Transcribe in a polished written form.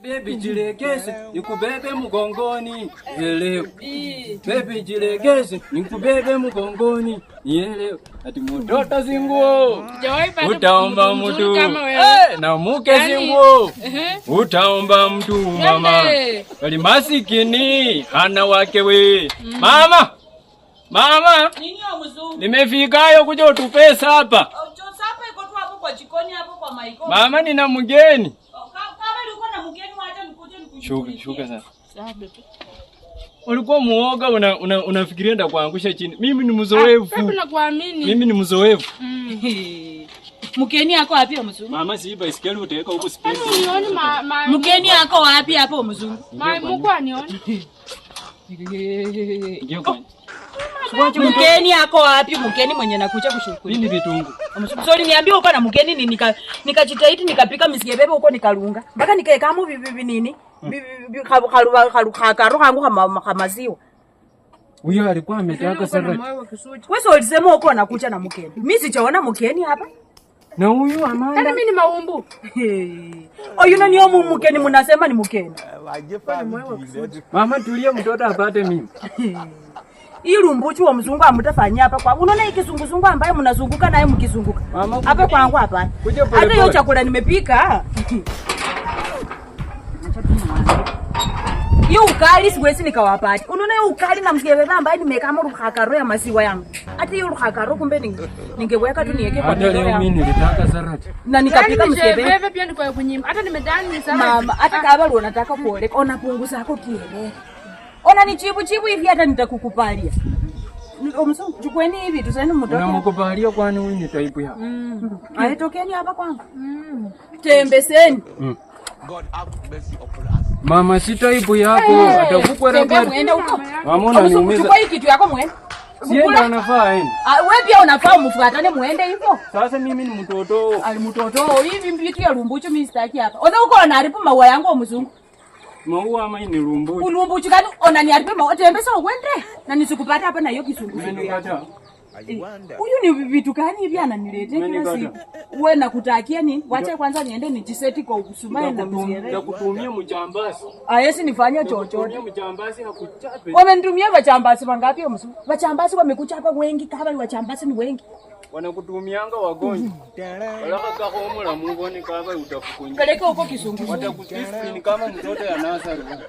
Baby jilegeze, nikubebe mgongoni, nielewe. Baby jilegeze, nikubebe mgongoni, nielewe. Ati mtoto zinguo, utaomba mtu. Na muke zinguo, utaomba mtu mama. Kali masikini, hana wake we. Mama! Mama! Nimefikayo kuja utupesa hapa. Mama nina mgeni. Shuka sasa. Ulikuwa muoga unafikiria nda kuangusha chini. Mimi ni mzoefu. Pepe na kuamini. Mimi ni mzoefu. Mgeni yako wapi mzungu? Mama si baisikeli utaweka huko space. Unioni Mgeni yako wapi hapo mzungu? Mungu anione. Ingia kwa. Mgeni yako wapi? Mgeni mwenye nakuja kushukuru. Nini vitungu? Sorry niambie uko na mgeni nini nikajitahidi nikapika misikebebe huko nikalunga. Mpaka nikaeka mu bibi nini? Karu kangu kama maziwa. Huyo alikuwa ametaka sana. Wewe sio ulisema uko nakuja na mgeni. Mimi sijaona mgeni hapa. Na huyu Amanda. Hata mimi ni maumbu. Oyu nani yo mgeni mnasema ni mgeni? Mama tulia mtoto apate mimi. Hii lumbuchu wa mzungu amtafanyia hapa kwa. Unaona hiki kizunguzungu ambaye mnazunguka naye mkizunguka. Hapa kwangu hapa. Hata hiyo chakula nimepika. Hiyo ukali siwezi nikawapati. Unaona hiyo ukali na msikebebe ambaye nimeka kama rukhakaro ya maziwa yangu. Hata hiyo rukhakaro kumbe ningeweka tu niweke kwa hata leo mimi nilitaka sarati. Na nikapika msikebebe pia niko kunyima. Hata nimedani ni sarati. Mama hata kama unataka kuoleka ona punguza yako kiele. Ona ni chibu hivi hata nitakukupalia. Mzungu chukweni hivi tuseni mtoto. Unamkupalia kwani huyu ni type ya? Aitokeni hapa kwangu. Tembeseni. God have mercy upon us. Mama si type yako atakukwenda kwa. Muende huko. Mama unaniumiza. Chukua hii kitu yako muende. Sienda anafaa yani. Wewe pia unafaa umfuatane muende hivyo. Sasa mimi ni mtoto. Ali mtoto hivi vitu ya lumbucho mimi sitaki hapa. Ona uko unaharibu maua yangu mzungu. Maua ama ni lumbucho. Lumbucho kani unaniharibu maua tembesa uende. Na nisikupata hapa na hiyo kisungu. Umenikataa. Huyu ni vitu gani hivi ananiletea kila siku? Wewe nakutakia nini? Wacha kwanza niende nijiseti kwa usumai na mzee. Nitakutumia mjambazi. Yesi nifanye chochote. Mjambazi hakuchape. Wamenitumia wajambazi wangapi mzungu? Wajambazi wamekucha hapa wengi kama wajambazi ni wengi. Wanakutumianga wagonjwa. Walaka kahomula Mungu ni kama utafukunya. Peleka huko kisungu. Watakutisini kama mtoto ya Nazareth.